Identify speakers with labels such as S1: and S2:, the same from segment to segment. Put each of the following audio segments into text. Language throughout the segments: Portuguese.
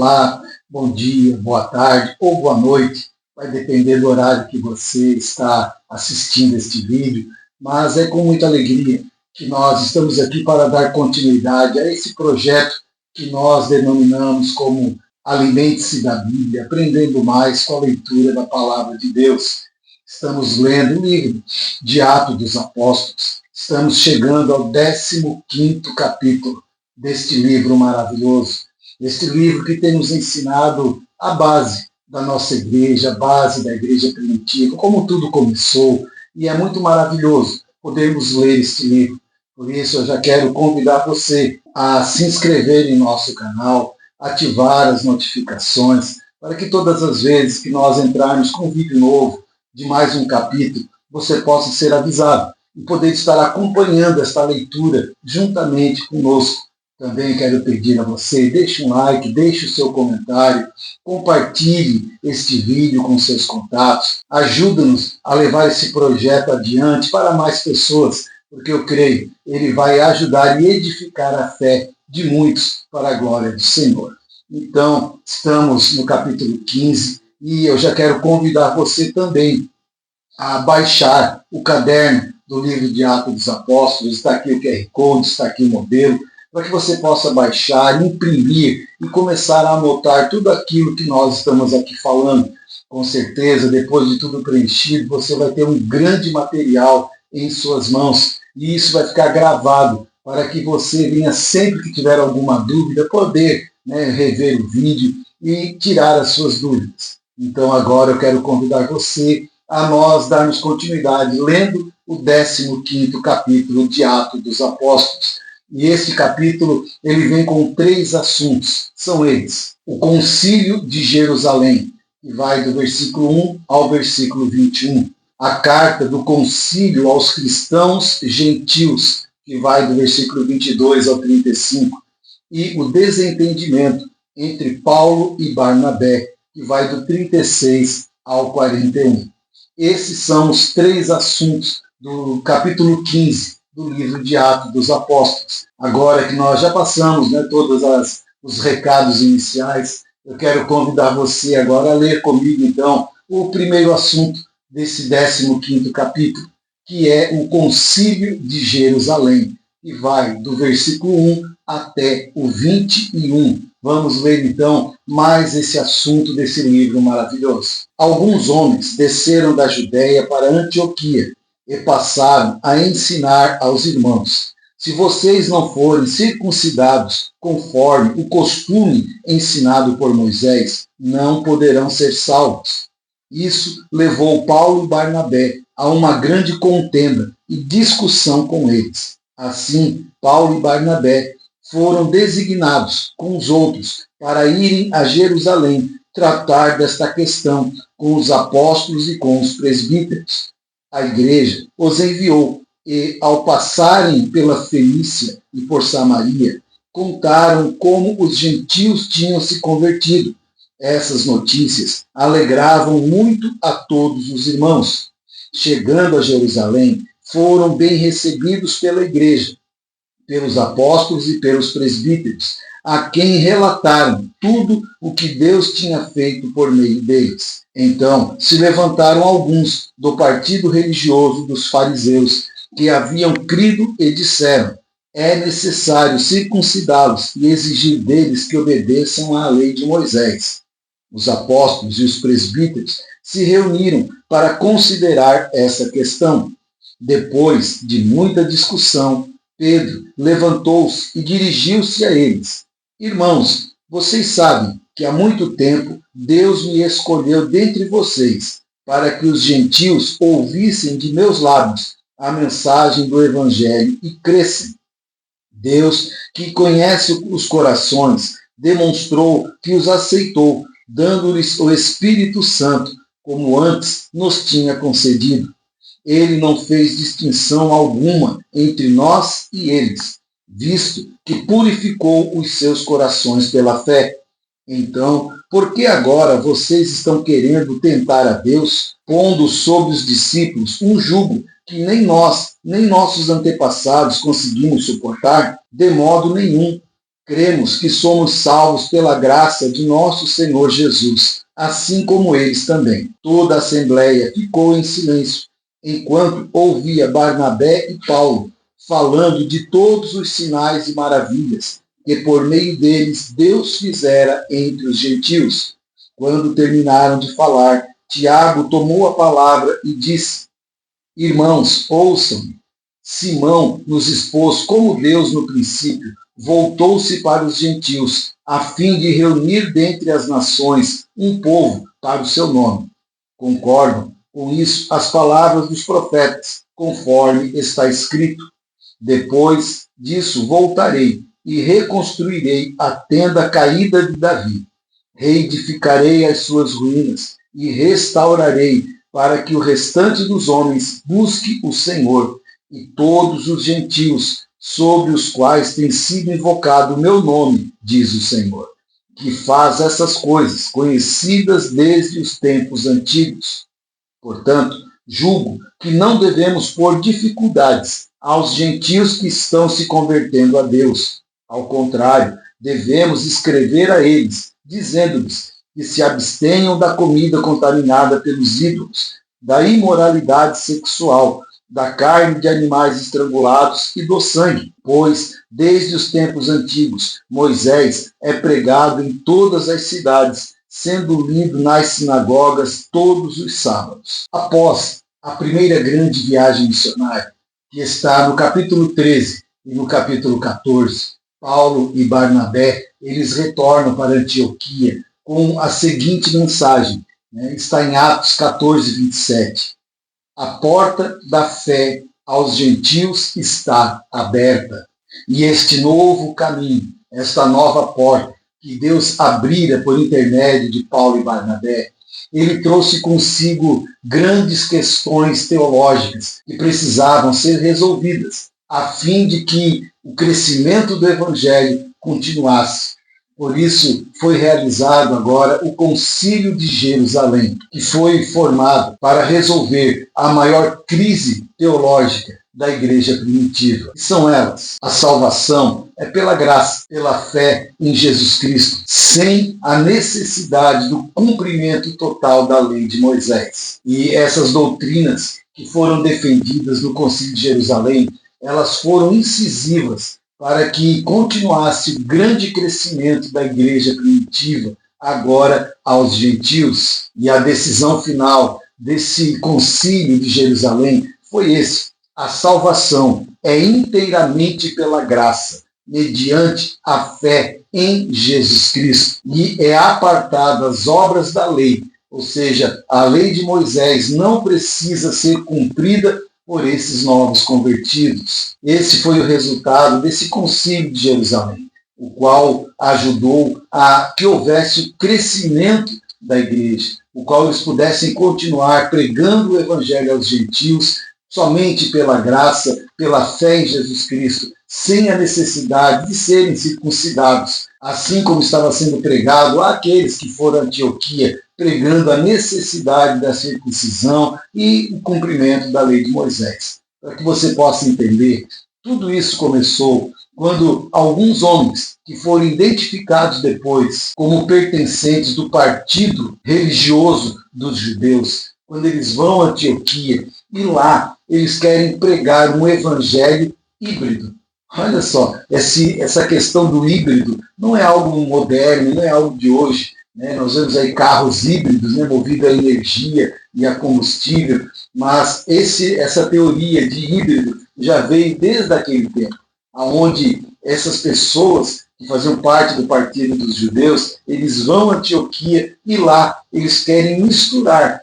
S1: Olá, bom dia, boa tarde ou boa noite, vai depender do horário que você está assistindo este vídeo, mas é com muita alegria que nós estamos aqui para dar continuidade a esse projeto que nós denominamos como Alimente-se da Bíblia, aprendendo mais com a leitura da Palavra de Deus. Estamos lendo o livro de Atos dos Apóstolos, estamos chegando ao 15º capítulo deste livro maravilhoso. Este livro que tem nos ensinado a base da nossa igreja, a base da igreja primitiva, como tudo começou, e é muito maravilhoso podermos ler este livro. Por isso eu já quero convidar você a se inscrever em nosso canal, ativar as notificações, para que todas as vezes que nós entrarmos com um vídeo novo de mais um capítulo, você possa ser avisado e poder estar acompanhando esta leitura juntamente conosco. Também quero pedir a você, deixe um like, deixe o seu comentário, compartilhe este vídeo com seus contatos, ajuda-nos a levar esse projeto adiante para mais pessoas, porque eu creio, ele vai ajudar e edificar a fé de muitos para a glória do Senhor. Então, estamos no capítulo 15 e eu já quero convidar você também a baixar o caderno do livro de Atos dos Apóstolos. Está aqui o QR Code, está aqui o modelo, para que você possa baixar, imprimir e começar a anotar tudo aquilo que nós estamos aqui falando. Com certeza, depois de tudo preenchido, você vai ter um grande material em suas mãos e isso vai ficar gravado para que você venha, sempre que tiver alguma dúvida, poder rever o vídeo e tirar as suas dúvidas. Então agora eu quero convidar você a nós darmos continuidade lendo o 15º capítulo de Atos dos Apóstolos. E este capítulo ele vem com 3 assuntos. São eles: o Concílio de Jerusalém, que vai do versículo 1 ao versículo 21. A carta do Concílio aos cristãos gentios, que vai do versículo 22 ao 35. E o desentendimento entre Paulo e Barnabé, que vai do 36 ao 41. Esses são os 3 assuntos do capítulo 15 do livro de Atos dos Apóstolos. Agora que nós já passamos todos os recados iniciais, eu quero convidar você agora a ler comigo, então, o primeiro assunto desse 15º capítulo, que é o Concílio de Jerusalém, que vai do versículo 1 até o 21. Vamos ler, então, mais esse assunto desse livro maravilhoso. Alguns homens desceram da Judéia para Antioquia e passaram a ensinar aos irmãos: se vocês não forem circuncidados conforme o costume ensinado por Moisés, não poderão ser salvos. Isso levou Paulo e Barnabé a uma grande contenda e discussão com eles. Assim, Paulo e Barnabé foram designados com os outros para irem a Jerusalém tratar desta questão com os apóstolos e com os presbíteros. A igreja os enviou e, ao passarem pela Fenícia e por Samaria, contaram como os gentios tinham se convertido. Essas notícias alegravam muito a todos os irmãos. Chegando a Jerusalém, foram bem recebidos pela igreja, pelos apóstolos e pelos presbíteros, a quem relataram tudo o que Deus tinha feito por meio deles. Então se levantaram alguns do partido religioso dos fariseus, que haviam crido e disseram: é necessário circuncidá-los e exigir deles que obedeçam à lei de Moisés. Os apóstolos e os presbíteros se reuniram para considerar essa questão. Depois de muita discussão, Pedro levantou-se e dirigiu-se a eles: irmãos, vocês sabem que há muito tempo Deus me escolheu dentre vocês para que os gentios ouvissem de meus lábios a mensagem do Evangelho e crescem. Deus, que conhece os corações, demonstrou que os aceitou, dando-lhes o Espírito Santo, como antes nos tinha concedido. Ele não fez distinção alguma entre nós e eles, visto que purificou os seus corações pela fé. Então, por que agora vocês estão querendo tentar a Deus, pondo sobre os discípulos um jugo que nem nós, nem nossos antepassados conseguimos suportar? De modo nenhum. Cremos que somos salvos pela graça de nosso Senhor Jesus, assim como eles também. Toda a assembleia ficou em silêncio, enquanto ouvia Barnabé e Paulo falando de todos os sinais e maravilhas que por meio deles Deus fizera entre os gentios. Quando terminaram de falar, Tiago tomou a palavra e disse: Irmãos, ouçam-me. Simão nos expôs como Deus no princípio voltou-se para os gentios, a fim de reunir dentre as nações um povo para o seu nome. Concordam com isso as palavras dos profetas, conforme está escrito: Depois disso voltarei e reconstruirei a tenda caída de Davi. Reedificarei as suas ruínas e restaurarei para que o restante dos homens busque o Senhor e todos os gentios sobre os quais tem sido invocado o meu nome, diz o Senhor, que faz essas coisas conhecidas desde os tempos antigos. Portanto, julgo que não devemos pôr dificuldades aos gentios que estão se convertendo a Deus. Ao contrário, devemos escrever a eles, dizendo-lhes que se abstenham da comida contaminada pelos ídolos, da imoralidade sexual, da carne de animais estrangulados e do sangue, pois, desde os tempos antigos, Moisés é pregado em todas as cidades, sendo lido nas sinagogas todos os sábados. Após a primeira grande viagem missionária, que está no capítulo 13 e no capítulo 14, Paulo e Barnabé, eles retornam para Antioquia com a seguinte mensagem, está em Atos 14, 27. A porta da fé aos gentios está aberta. E este novo caminho, esta nova porta que Deus abrira por intermédio de Paulo e Barnabé, ele trouxe consigo grandes questões teológicas que precisavam ser resolvidas, a fim de que o crescimento do Evangelho continuasse. Por isso, foi realizado agora o Concílio de Jerusalém, que foi formado para resolver a maior crise teológica da igreja primitiva. E são elas: a salvação é pela graça, pela fé em Jesus Cristo, sem a necessidade do cumprimento total da lei de Moisés. E essas doutrinas que foram defendidas no Concílio de Jerusalém, elas foram incisivas para que continuasse o grande crescimento da igreja primitiva, agora aos gentios. E a decisão final desse concílio de Jerusalém foi esse: a salvação é inteiramente pela graça, mediante a fé em Jesus Cristo, e é apartada as obras da lei, ou seja, a lei de Moisés não precisa ser cumprida por esses novos convertidos. Esse foi o resultado desse concílio de Jerusalém, o qual ajudou a que houvesse o crescimento da igreja, o qual eles pudessem continuar pregando o evangelho aos gentios somente pela graça, pela fé em Jesus Cristo, sem a necessidade de serem circuncidados, assim como estava sendo pregado àqueles que foram a Antioquia, pregando a necessidade da circuncisão e o cumprimento da lei de Moisés. Para que você possa entender, tudo isso começou quando alguns homens que foram identificados depois como pertencentes do partido religioso dos judeus, quando eles vão a Antioquia e lá eles querem pregar um evangelho híbrido. Olha só, essa questão do híbrido não é algo moderno, não é algo de hoje. Nós vemos aí carros híbridos, movidos a energia e a combustível, mas essa teoria de híbrido já veio desde aquele tempo, onde essas pessoas que faziam parte do partido dos judeus, eles vão a Antioquia e lá eles querem misturar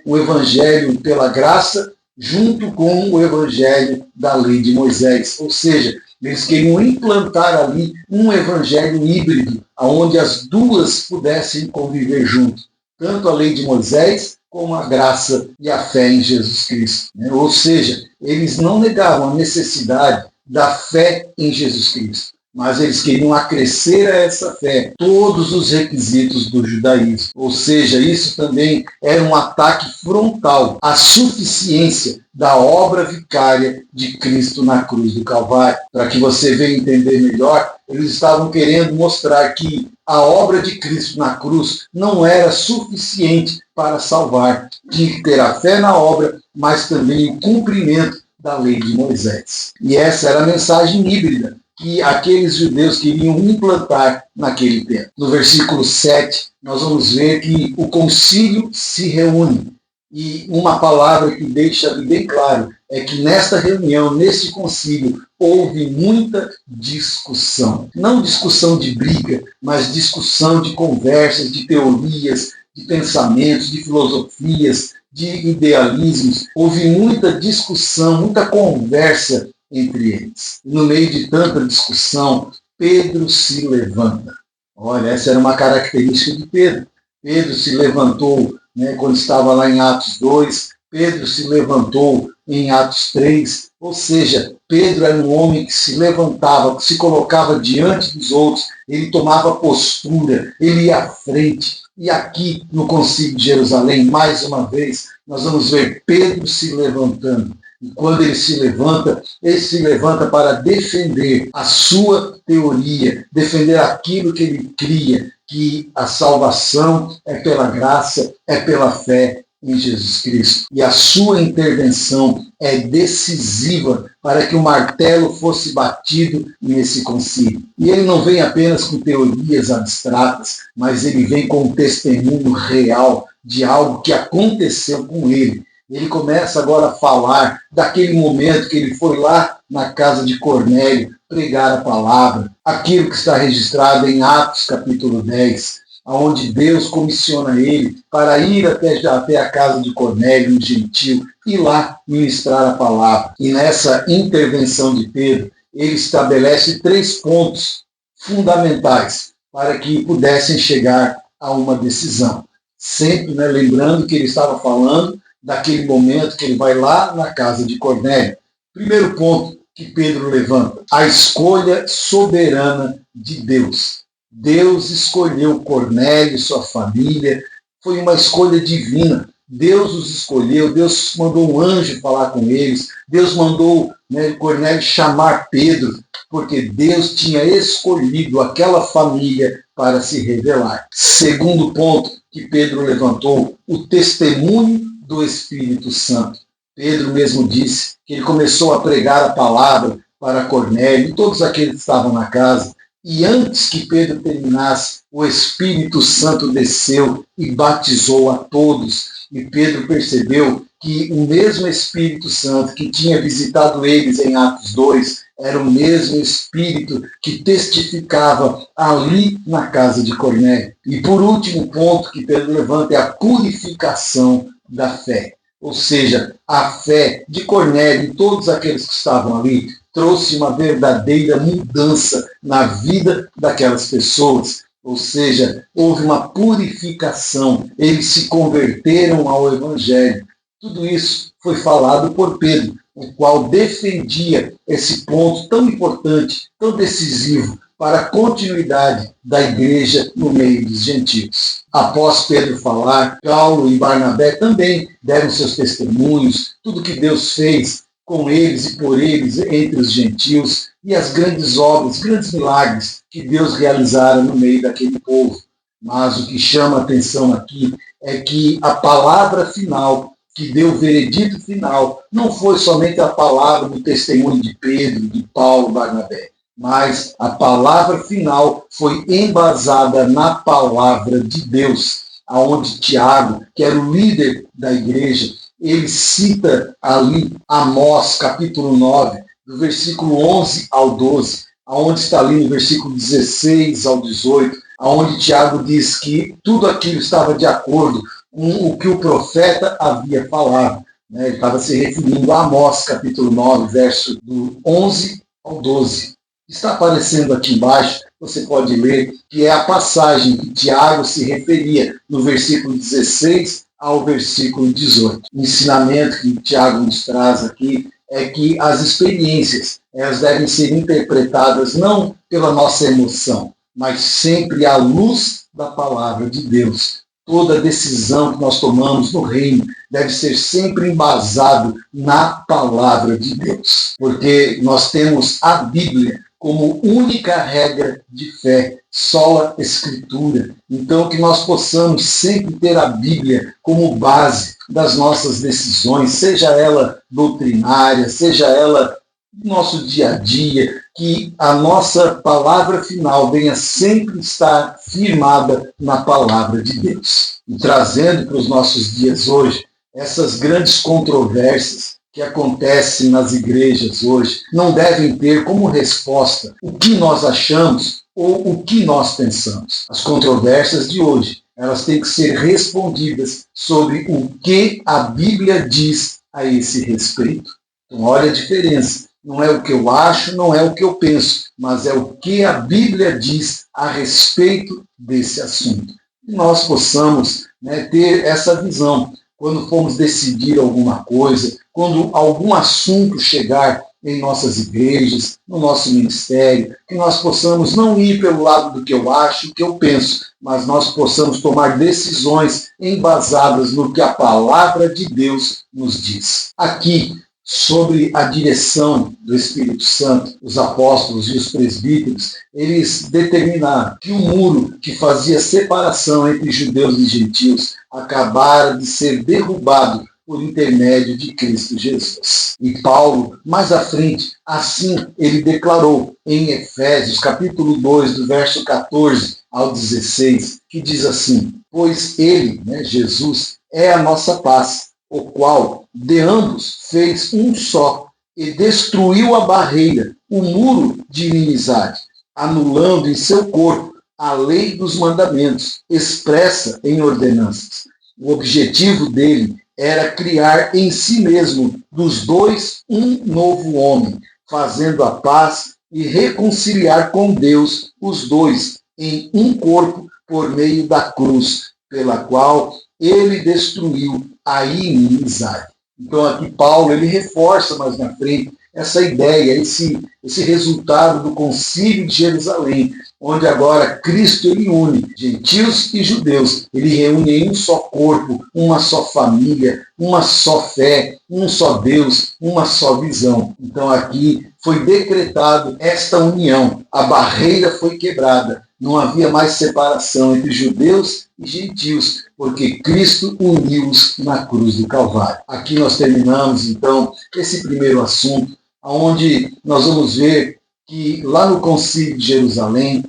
S1: o evangelho pela graça junto com o evangelho da lei de Moisés, ou seja, eles queriam implantar ali um evangelho híbrido, onde as duas pudessem conviver junto, tanto a lei de Moisés como a graça e a fé em Jesus Cristo. Ou seja, eles não negavam a necessidade da fé em Jesus Cristo, mas eles queriam acrescer a essa fé todos os requisitos do judaísmo. Ou seja, isso também era um ataque frontal à suficiência da obra vicária de Cristo na cruz do Calvário. Para que você venha entender melhor, eles estavam querendo mostrar que a obra de Cristo na cruz não era suficiente para salvar. Tinha que ter a fé na obra, mas também o cumprimento da lei de Moisés. E essa era a mensagem híbrida que aqueles judeus queriam implantar naquele tempo. No versículo 7, nós vamos ver que o concílio se reúne. E uma palavra que deixa bem claro é que nesta reunião, neste concílio, houve muita discussão. Não discussão de briga, mas discussão de conversas, de teorias, de pensamentos, de filosofias, de idealismos. Houve muita discussão, muita conversa entre eles. No meio de tanta discussão, Pedro se levanta. Olha, essa era uma característica de Pedro. Pedro se levantou, quando estava lá em Atos 2, Pedro se levantou em Atos 3, ou seja, Pedro era um homem que se levantava, que se colocava diante dos outros, ele tomava postura, ele ia à frente. E aqui no Concílio de Jerusalém, mais uma vez, nós vamos ver Pedro se levantando. E quando ele se levanta para defender a sua teoria, defender aquilo que ele cria, que a salvação é pela graça, é pela fé em Jesus Cristo. E a sua intervenção é decisiva para que o martelo fosse batido nesse concílio. E ele não vem apenas com teorias abstratas, mas ele vem com um testemunho real de algo que aconteceu com ele. Ele começa agora a falar daquele momento que ele foi lá na casa de Cornélio pregar a palavra, aquilo que está registrado em Atos capítulo 10, onde Deus comissiona ele para ir até a casa de Cornélio, um gentil, e lá ministrar a palavra. E nessa intervenção de Pedro, ele estabelece 3 pontos fundamentais para que pudessem chegar a uma decisão. Sempre lembrando que ele estava falando daquele momento que ele vai lá na casa de Cornélio. Primeiro ponto que Pedro levanta: a escolha soberana de Deus. Deus escolheu Cornélio e sua família, foi uma escolha divina. Deus os escolheu, Deus mandou um anjo falar com eles, Deus mandou Cornélio chamar Pedro, porque Deus tinha escolhido aquela família para se revelar. Segundo ponto que Pedro levantou: o testemunho do Espírito Santo. Pedro mesmo disse que ele começou a pregar a palavra para Cornélio e todos aqueles que estavam na casa, e antes que Pedro terminasse, o Espírito Santo desceu e batizou a todos. E Pedro percebeu que o mesmo Espírito Santo que tinha visitado eles em Atos 2 era o mesmo Espírito que testificava ali na casa de Cornélio. E por último ponto que Pedro levanta é a purificação da fé. Ou seja, a fé de Cornélio e todos aqueles que estavam ali trouxe uma verdadeira mudança na vida daquelas pessoas. Ou seja, houve uma purificação, eles se converteram ao Evangelho. Tudo isso foi falado por Pedro, o qual defendia esse ponto tão importante, tão decisivo para a continuidade da igreja no meio dos gentios. Após Pedro falar, Paulo e Barnabé também deram seus testemunhos, tudo que Deus fez com eles e por eles entre os gentios, e as grandes obras, grandes milagres que Deus realizara no meio daquele povo. Mas o que chama a atenção aqui é que a palavra final, que deu o veredito final, não foi somente a palavra do testemunho de Pedro, de Paulo, Barnabé, mas a palavra final foi embasada na palavra de Deus, aonde Tiago, que era o líder da igreja, ele cita ali Amós, capítulo 9, do versículo 11 ao 12, aonde está ali no versículo 16 ao 18, aonde Tiago diz que tudo aquilo estava de acordo com o que o profeta havia falado. Ele estava se referindo a Amós, capítulo 9, verso do 11 ao 12. Está aparecendo aqui embaixo, você pode ler, que é a passagem que Tiago se referia no versículo 16 ao versículo 18. O ensinamento que Tiago nos traz aqui é que as experiências elas devem ser interpretadas não pela nossa emoção, mas sempre à luz da palavra de Deus. Toda decisão que nós tomamos no reino deve ser sempre embasado na palavra de Deus, porque nós temos a Bíblia como única regra de fé, sola escritura. Então, que nós possamos sempre ter a Bíblia como base das nossas decisões, seja ela doutrinária, seja ela no nosso dia a dia, que a nossa palavra final venha sempre estar firmada na palavra de Deus. E trazendo para os nossos dias hoje, essas grandes controvérsias que acontecem nas igrejas hoje não devem ter como resposta o que nós achamos ou o que nós pensamos. As controvérsias de hoje, elas têm que ser respondidas sobre o que a Bíblia diz a esse respeito. Então, olha a diferença. Não é o que eu acho, não é o que eu penso, mas é o que a Bíblia diz a respeito desse assunto. E nós possamos ter essa visão. Quando formos decidir alguma coisa, quando algum assunto chegar em nossas igrejas, no nosso ministério, que nós possamos não ir pelo lado do que eu acho, do que eu penso, mas nós possamos tomar decisões embasadas no que a palavra de Deus nos diz. Aqui, sobre a direção do Espírito Santo, os apóstolos e os presbíteros, eles determinaram que o muro que fazia separação entre judeus e gentios acabara de ser derrubado por intermédio de Cristo Jesus. E Paulo, mais à frente, assim ele declarou em Efésios, capítulo 2, do verso 14 ao 16, que diz assim: pois ele, Jesus, é a nossa paz, o qual de ambos fez um só e destruiu a barreira, o muro de inimizade, anulando em seu corpo a lei dos mandamentos, expressa em ordenanças. O objetivo dele era criar em si mesmo, dos dois, um novo homem, fazendo a paz e reconciliar com Deus os dois em um corpo por meio da cruz, pela qual ele destruiu a inimizade. Então aqui Paulo ele reforça mais na frente essa ideia, esse resultado do concílio de Jerusalém, onde agora Cristo ele une gentios e judeus, ele reúne em um só corpo, uma só família, uma só fé, um só Deus, uma só visão. Então aqui foi decretado esta união, a barreira foi quebrada, não havia mais separação entre judeus e gentios, porque Cristo uniu-os na cruz do Calvário. Aqui nós terminamos então esse primeiro assunto, onde nós vamos ver que lá no concílio de Jerusalém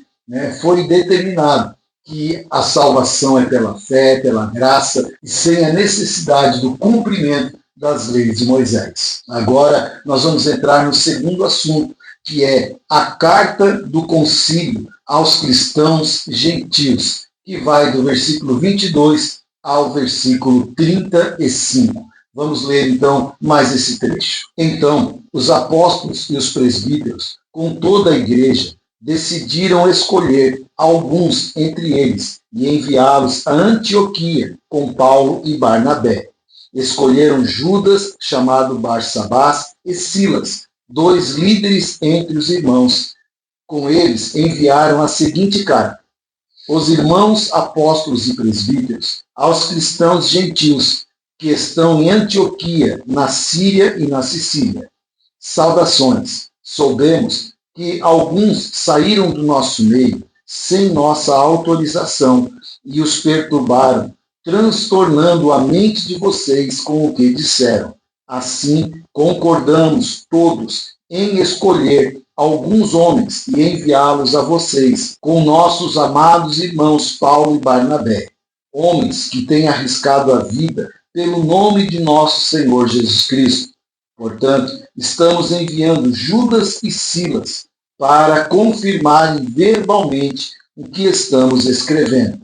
S1: foi determinado que a salvação é pela fé, pela graça, e sem a necessidade do cumprimento das leis de Moisés. Agora nós vamos entrar no segundo assunto, que é a carta do concílio aos cristãos gentios, que vai do versículo 22 ao versículo 35. Vamos ler então mais esse trecho. Então, os apóstolos e os presbíteros, com toda a igreja, decidiram escolher alguns entre eles e enviá-los a Antioquia com Paulo e Barnabé. Escolheram Judas, chamado Barsabás, e Silas, dois líderes entre os irmãos. Com eles enviaram a seguinte carta: os irmãos apóstolos e presbíteros, aos cristãos gentios que estão em Antioquia, na Síria e na Sicília. Saudações. Soubemos que alguns saíram do nosso meio sem nossa autorização e os perturbaram, transtornando a mente de vocês com o que disseram. Assim, concordamos todos em escolher alguns homens e enviá-los a vocês, com nossos amados irmãos Paulo e Barnabé, homens que têm arriscado a vida pelo nome de nosso Senhor Jesus Cristo. Portanto, estamos enviando Judas e Silas para confirmarem verbalmente o que estamos escrevendo.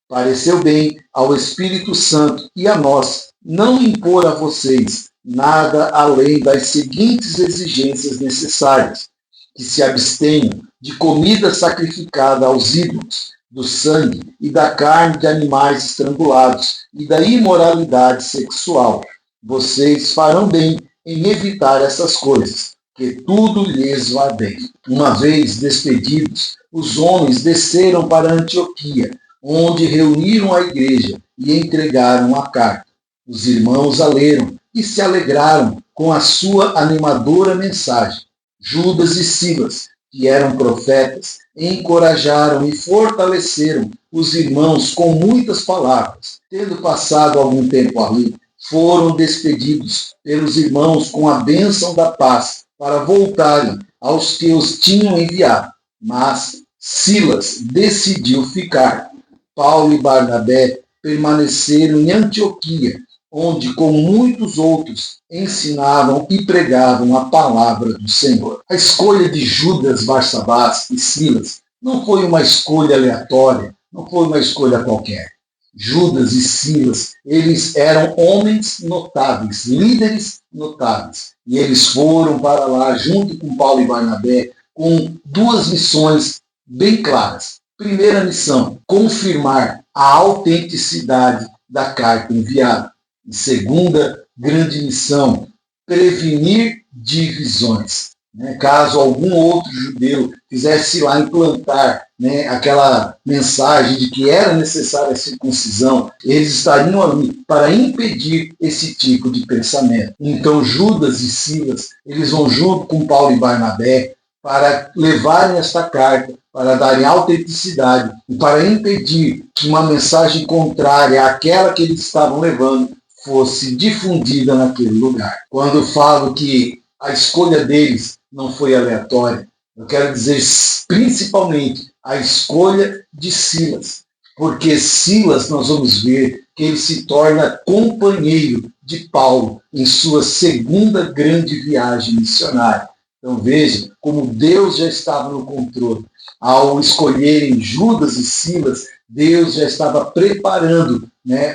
S1: Pareceu bem ao Espírito Santo e a nós não impor a vocês nada além das seguintes exigências necessárias: que se abstenham de comida sacrificada aos ídolos, do sangue e da carne de animais estrangulados e da imoralidade sexual. Vocês farão bem em evitar essas coisas, que tudo lhes vá bem. Uma vez despedidos, os homens desceram para Antioquia, onde reuniram a igreja e entregaram a carta. Os irmãos a leram e se alegraram com a sua animadora mensagem. Judas e Silas, que eram profetas, encorajaram e fortaleceram os irmãos com muitas palavras. Tendo passado algum tempo ali, foram despedidos pelos irmãos com a bênção da paz, para voltarem aos que os tinham enviado. Mas Silas decidiu ficar. Paulo e Barnabé permaneceram em Antioquia, onde com muitos outros ensinavam e pregavam a palavra do Senhor. A escolha de Judas, Barsabás e Silas não foi uma escolha aleatória, não foi uma escolha qualquer. Judas e Silas, eles eram homens notáveis, líderes notáveis. E eles foram para lá, junto com Paulo e Barnabé, com duas missões bem claras. Primeira missão, confirmar a autenticidade da carta enviada. E segunda grande missão, prevenir divisões. Caso algum outro judeu quisesse lá implantar aquela mensagem de que era necessária a circuncisão, eles estariam ali para impedir esse tipo de pensamento. Então Judas e Silas, eles vão junto com Paulo e Barnabé para levarem esta carta, para darem autenticidade e para impedir que uma mensagem contrária àquela que eles estavam levando fosse difundida naquele lugar. Quando eu falo que a escolha deles não foi aleatória, eu quero dizer principalmente a escolha de Silas, porque Silas, nós vamos ver que ele se torna companheiro de Paulo em sua segunda grande viagem missionária. Então veja como Deus já estava no controle. Ao escolherem Judas e Silas, Deus já estava preparando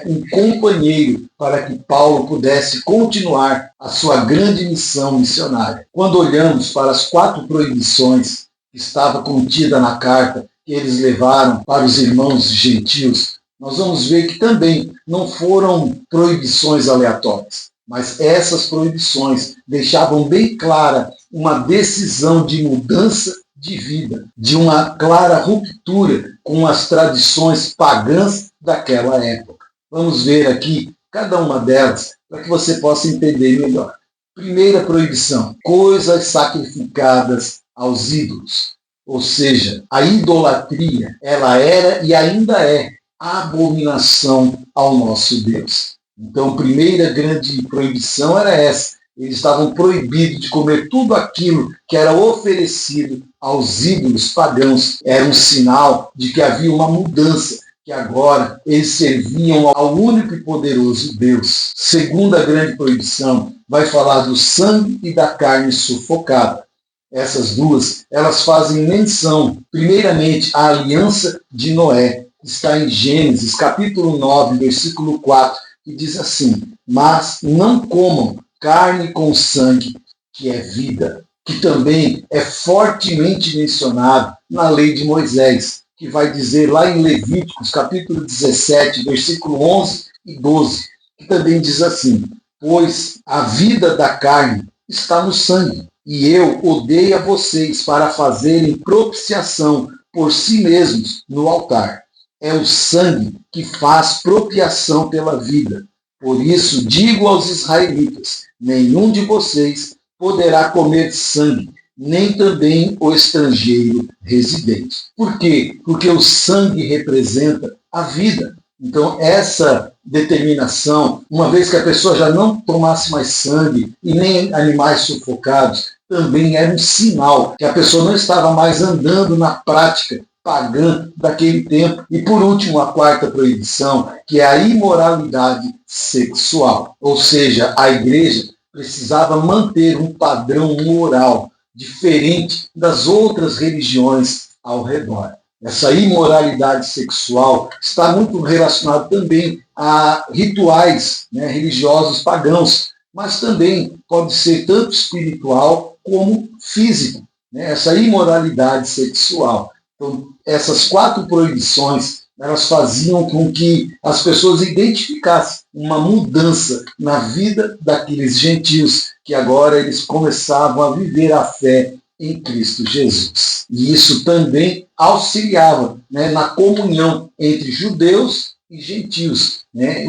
S1: um companheiro para que Paulo pudesse continuar a sua grande missão missionária. Quando olhamos para as 4 proibições que estavam contidas na carta que eles levaram para os irmãos gentios, nós vamos ver que também não foram proibições aleatórias, mas essas proibições deixavam bem clara uma decisão de mudança de vida, de uma clara ruptura com as tradições pagãs daquela época. Vamos ver aqui cada uma delas para que você possa entender melhor. Primeira proibição, coisas sacrificadas aos ídolos. Ou seja, a idolatria, ela era e ainda é abominação ao nosso Deus. Então, a primeira grande proibição era essa. Eles estavam proibidos de comer tudo aquilo que era oferecido aos ídolos pagãos. Era um sinal de que havia uma mudança, que agora eles serviam ao único e poderoso Deus. Segunda grande proibição vai falar do sangue e da carne sufocada. Essas duas, elas fazem menção, primeiramente, à aliança de Noé, que está em Gênesis, capítulo 9, versículo 4, que diz assim: mas não comam carne com sangue, que é vida, que também é fortemente mencionado na lei de Moisés, que vai dizer lá em Levíticos, capítulo 17, versículo 11 e 12, que também diz assim: pois a vida da carne está no sangue, e eu o dei a vocês para fazerem propiciação por si mesmos no altar. É o sangue que faz propiciação pela vida. Por isso digo aos israelitas: nenhum de vocês poderá comer sangue, nem também o estrangeiro residente. Por quê? Porque o sangue representa a vida. Então, essa determinação, uma vez que a pessoa já não tomasse mais sangue e nem animais sufocados, também era um sinal que a pessoa não estava mais andando na prática pagã daquele tempo. E por último, a quarta proibição, que é a imoralidade sexual. Ou seja, a igreja precisava manter um padrão moral diferente das outras religiões ao redor. Essa imoralidade sexual está muito relacionada também a rituais religiosos pagãos, mas também pode ser tanto espiritual como físico, essa imoralidade sexual. Então, essas 4 proibições, elas faziam com que as pessoas identificassem uma mudança na vida daqueles gentios que que agora eles começavam a viver a fé em Cristo Jesus. E isso também auxiliava, na comunhão entre judeus e gentios.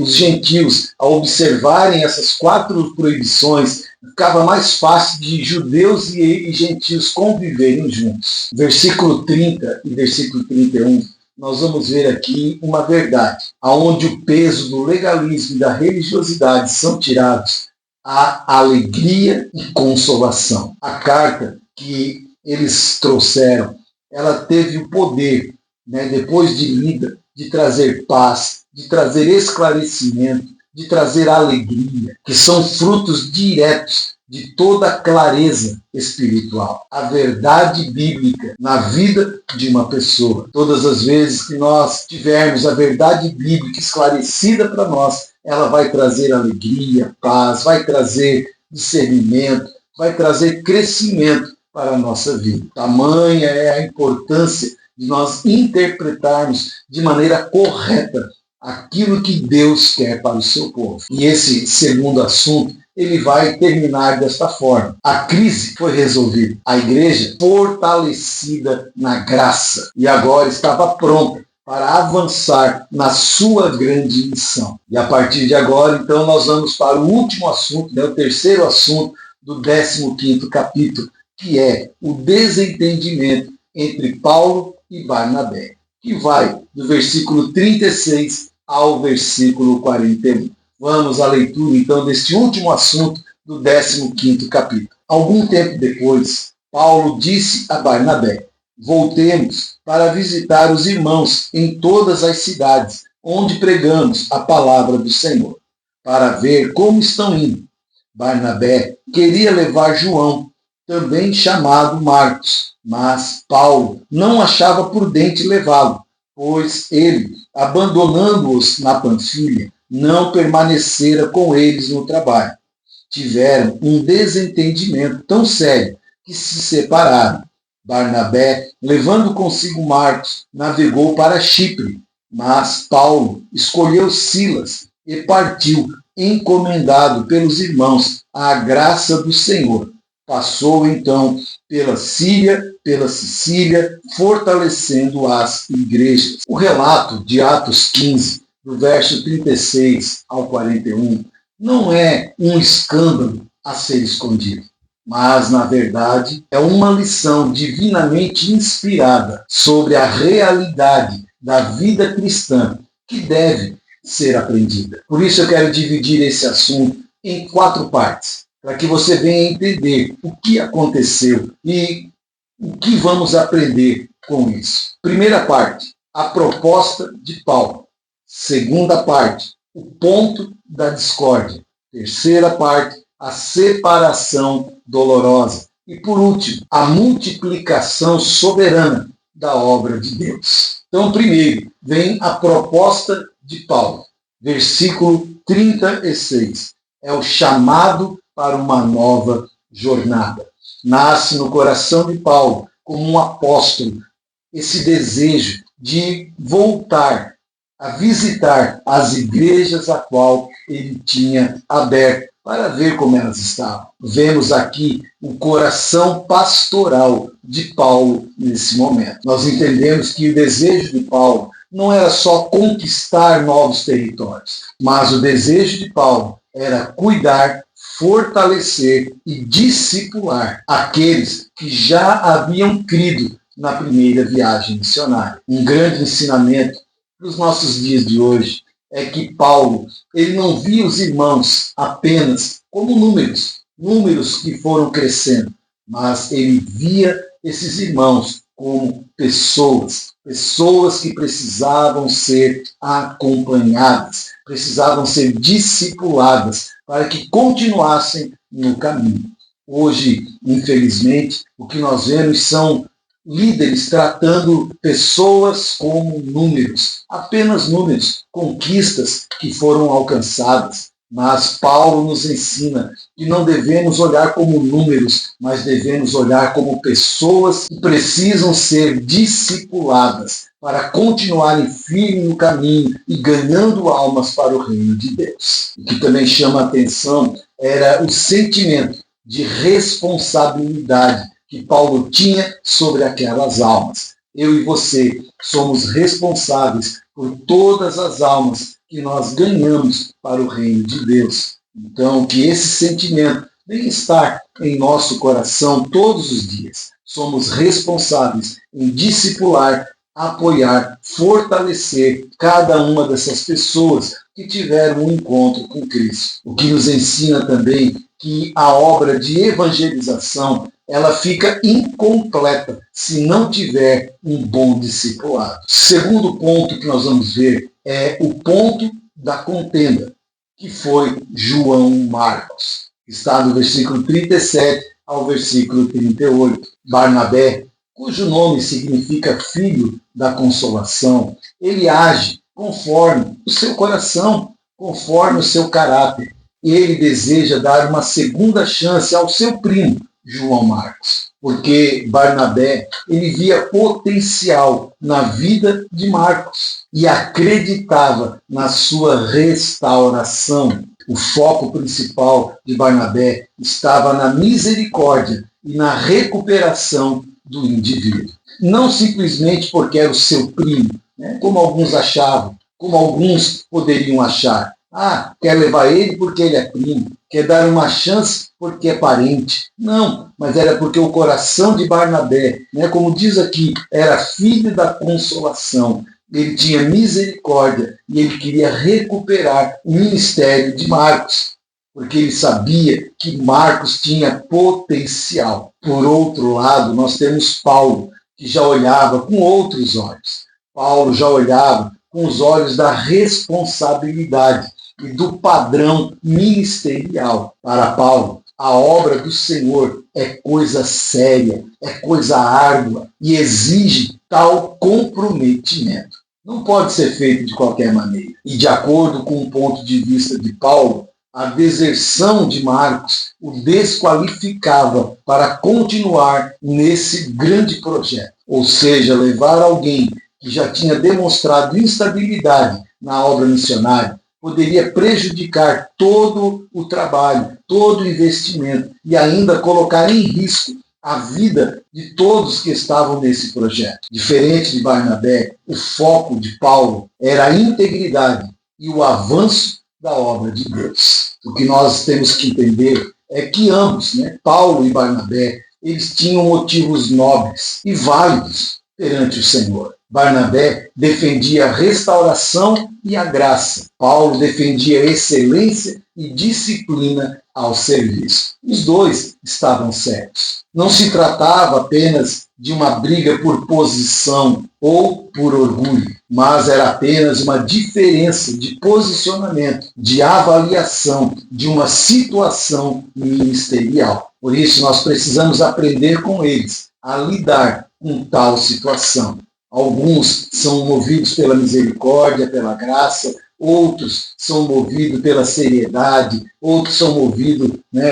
S1: Os gentios, ao observarem essas 4 proibições, ficava mais fácil de judeus e gentios conviverem juntos. Versículo 30 e versículo 31, nós vamos ver aqui uma verdade, aonde o peso do legalismo e da religiosidade são tirados, a alegria e consolação. A carta que eles trouxeram, ela teve o poder, depois de lida, de trazer paz, de trazer esclarecimento, de trazer alegria, que são frutos diretos de toda a clareza espiritual. A verdade bíblica na vida de uma pessoa. Todas as vezes que nós tivermos a verdade bíblica esclarecida para nós, ela vai trazer alegria, paz, vai trazer discernimento, vai trazer crescimento para a nossa vida. Tamanha é a importância de nós interpretarmos de maneira correta aquilo que Deus quer para o seu povo. E esse segundo assunto, ele vai terminar desta forma. A crise foi resolvida. A igreja fortalecida na graça e agora estava pronta para avançar na sua grande missão. E a partir de agora, então, nós vamos para o último assunto, o terceiro assunto do 15º capítulo, que é o desentendimento entre Paulo e Barnabé, que vai do versículo 36 ao versículo 41. Vamos à leitura, então, deste último assunto do 15º capítulo. Algum tempo depois, Paulo disse a Barnabé: voltemos para visitar os irmãos em todas as cidades onde pregamos a palavra do Senhor, para ver como estão indo. Barnabé queria levar João, também chamado Marcos, mas Paulo não achava prudente levá-lo, pois ele, abandonando-os na Panfilha, não permanecera com eles no trabalho. Tiveram um desentendimento tão sério que se separaram. Barnabé, levando consigo Marcos, navegou para Chipre, mas Paulo escolheu Silas e partiu, encomendado pelos irmãos à graça do Senhor. Passou então pela Síria, pela Sicília, fortalecendo as igrejas. O relato de Atos 15, do verso 36 ao 41, não é um escândalo a ser escondido, mas, na verdade, é uma lição divinamente inspirada sobre a realidade da vida cristã que deve ser aprendida. Por isso eu quero dividir esse assunto em 4 partes, para que você venha entender o que aconteceu e o que vamos aprender com isso. Primeira parte, a proposta de Paulo. Segunda parte, o ponto da discórdia. Terceira parte, a separação dolorosa. E por último, a multiplicação soberana da obra de Deus. Então, primeiro, vem a proposta de Paulo. Versículo 36. É o chamado para uma nova jornada. Nasce no coração de Paulo, como um apóstolo, esse desejo de voltar a visitar as igrejas a qual ele tinha aberto para ver como elas estavam. Vemos aqui o coração pastoral de Paulo nesse momento. Nós entendemos que o desejo de Paulo não era só conquistar novos territórios, mas o desejo de Paulo era cuidar, fortalecer e discipular aqueles que já haviam crido na primeira viagem missionária. Um grande ensinamento para os nossos dias de hoje é que Paulo, ele não via os irmãos apenas como números que foram crescendo, mas ele via esses irmãos como pessoas que precisavam ser acompanhadas, precisavam ser discipuladas para que continuassem no caminho. Hoje, infelizmente, o que nós vemos são líderes tratando pessoas como números, apenas números, conquistas que foram alcançadas. Mas Paulo nos ensina que não devemos olhar como números, mas devemos olhar como pessoas que precisam ser discipuladas para continuarem firmes no caminho e ganhando almas para o reino de Deus. O que também chama a atenção era o sentimento de responsabilidade que Paulo tinha sobre aquelas almas. Eu e você somos responsáveis por todas as almas que nós ganhamos para o reino de Deus. Então, que esse sentimento venha estar em nosso coração todos os dias. Somos responsáveis em discipular, apoiar, fortalecer cada uma dessas pessoas que tiveram um encontro com Cristo. O que nos ensina também que a obra de evangelização ela fica incompleta se não tiver um bom discipulado. Segundo ponto que nós vamos ver é o ponto da contenda, que foi João Marcos. Está no versículo 37 ao versículo 38. Barnabé, cujo nome significa filho da consolação, ele age conforme o seu coração, conforme o seu caráter. E ele deseja dar uma segunda chance ao seu primo, João Marcos, porque Barnabé ele via potencial na vida de Marcos e acreditava na sua restauração. O foco principal de Barnabé estava na misericórdia e na recuperação do indivíduo. Não simplesmente porque era o seu primo, como alguns achavam, como alguns poderiam achar. Quer levar ele porque ele é primo, quer dar uma chance porque é parente. Não, mas era porque o coração de Barnabé, como diz aqui, era filho da consolação. Ele tinha misericórdia e ele queria recuperar o ministério de Marcos, porque ele sabia que Marcos tinha potencial. Por outro lado, nós temos Paulo, que já olhava com outros olhos. Paulo já olhava com os olhos da responsabilidade e do padrão ministerial. Para Paulo, a obra do Senhor é coisa séria, é coisa árdua e exige tal comprometimento. Não pode ser feito de qualquer maneira. E de acordo com o ponto de vista de Paulo, a deserção de Marcos o desqualificava para continuar nesse grande projeto. Ou seja, levar alguém que já tinha demonstrado instabilidade na obra missionária poderia prejudicar todo o trabalho, todo o investimento e ainda colocar em risco a vida de todos que estavam nesse projeto. Diferente de Barnabé, o foco de Paulo era a integridade e o avanço da obra de Deus. O que nós temos que entender é que ambos, Paulo e Barnabé, eles tinham motivos nobres e válidos perante o Senhor. Barnabé defendia a restauração e a graça. Paulo defendia a excelência e disciplina ao serviço. Os dois estavam certos. Não se tratava apenas de uma briga por posição ou por orgulho, mas era apenas uma diferença de posicionamento, de avaliação de uma situação ministerial. Por isso, nós precisamos aprender com eles a lidar com tal situação. Alguns são movidos pela misericórdia, pela graça, outros são movidos pela seriedade, outros são movidos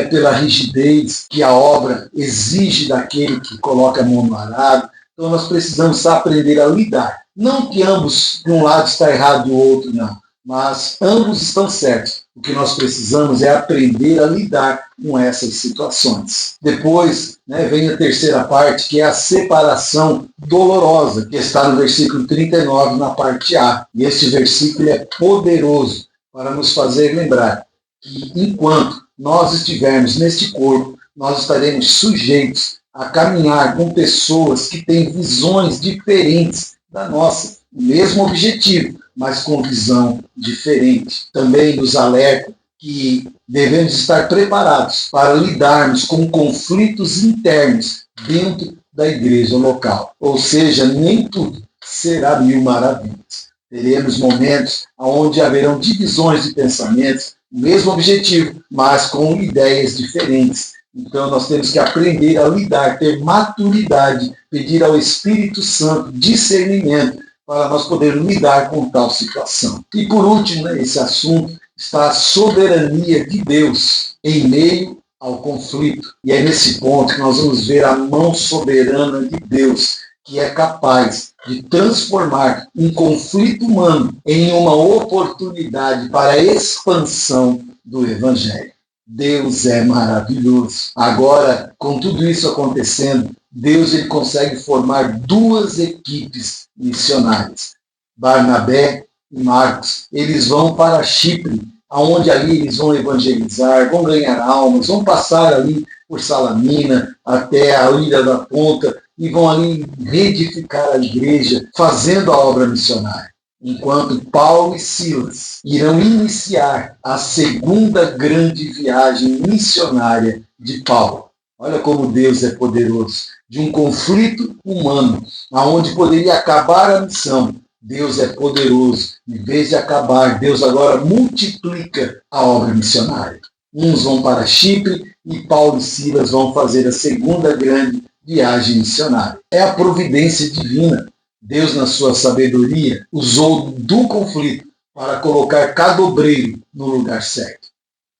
S1: pela rigidez que a obra exige daquele que coloca a mão no arado. Então nós precisamos aprender a lidar. Não que ambos, de um lado está errado e do outro não, mas ambos estão certos. O que nós precisamos é aprender a lidar com essas situações. Depois vem a terceira parte, que é a separação dolorosa, que está no versículo 39, na parte A. E este versículo é poderoso para nos fazer lembrar que enquanto nós estivermos neste corpo, nós estaremos sujeitos a caminhar com pessoas que têm visões diferentes da nossa, o mesmo objetivo, mas com visão diferente. Também nos alerta que devemos estar preparados para lidarmos com conflitos internos dentro da igreja local. Ou seja, nem tudo será mil maravilhas. Teremos momentos onde haverão divisões de pensamentos, o mesmo objetivo, mas com ideias diferentes. Então nós temos que aprender a lidar, ter maturidade, pedir ao Espírito Santo discernimento para nós podermos lidar com tal situação. E por último, esse assunto está a soberania de Deus em meio ao conflito. E é nesse ponto que nós vamos ver a mão soberana de Deus, que é capaz de transformar um conflito humano em uma oportunidade para a expansão do Evangelho. Deus é maravilhoso. Agora, com tudo isso acontecendo, Deus ele consegue formar duas equipes missionárias. Barnabé e Marcos, eles vão para Chipre, aonde ali eles vão evangelizar, vão ganhar almas, vão passar ali por Salamina até a Ilha da Ponta e vão ali reedificar a igreja, fazendo a obra missionária. Enquanto Paulo e Silas irão iniciar a segunda grande viagem missionária de Paulo. Olha como Deus é poderoso. De um conflito humano, aonde poderia acabar a missão, Deus é poderoso. Em vez de acabar, Deus agora multiplica a obra missionária. Uns vão para Chipre e Paulo e Silas vão fazer a segunda grande viagem missionária. É a providência divina. Deus, na sua sabedoria, usou do conflito para colocar cada obreiro no lugar certo,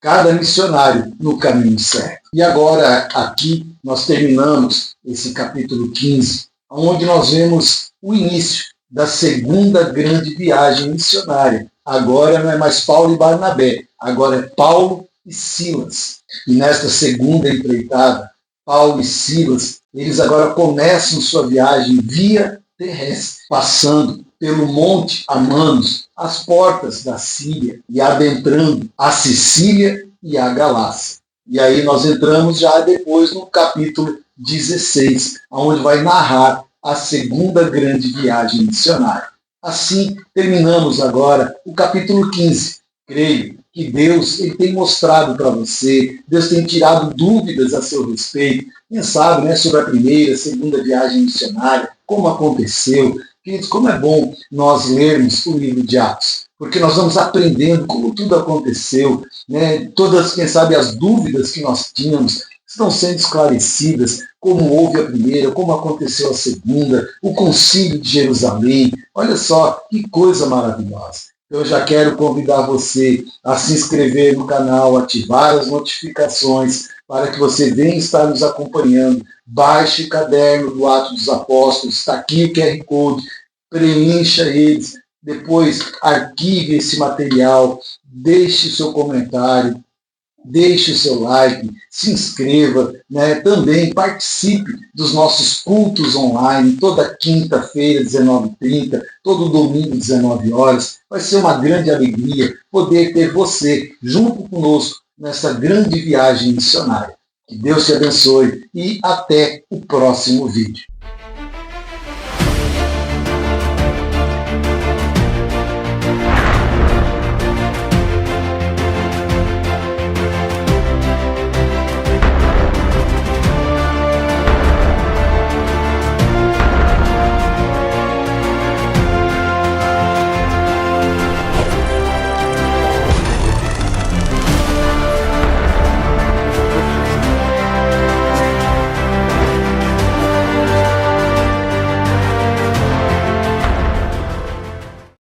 S1: cada missionário no caminho certo. E agora, aqui, nós terminamos esse capítulo 15, onde nós vemos o início da segunda grande viagem missionária. Agora não é mais Paulo e Barnabé, agora é Paulo e Silas. E nesta segunda empreitada, Paulo e Silas, eles agora começam sua viagem via terrestre, passando pelo Monte Amanos, as portas da Síria, e adentrando a Sicília e a Galácia. E aí nós entramos já depois no capítulo 16, onde vai narrar a segunda grande viagem missionária. Assim, terminamos agora o capítulo 15. Creio que Deus ele tem mostrado para você, Deus tem tirado dúvidas a seu respeito, quem sabe, sobre a primeira, segunda viagem missionária, como aconteceu. Queridos, como é bom nós lermos o livro de Atos, porque nós vamos aprendendo como tudo aconteceu, todas, quem sabe, as dúvidas que nós tínhamos estão sendo esclarecidas, como houve a primeira, como aconteceu a segunda, o concílio de Jerusalém. Olha só, que coisa maravilhosa. Eu já quero convidar você a se inscrever no canal, ativar as notificações, para que você venha estar nos acompanhando. Baixe o caderno do Atos dos Apóstolos, está aqui o QR Code, preencha eles, depois arquive esse material, deixe o seu comentário, deixe o seu like, se inscreva, também participe dos nossos cultos online, toda quinta-feira, 19h30, todo domingo, 19 horas. Vai ser uma grande alegria poder ter você junto conosco nessa grande viagem missionária. Que Deus te abençoe e até o próximo vídeo.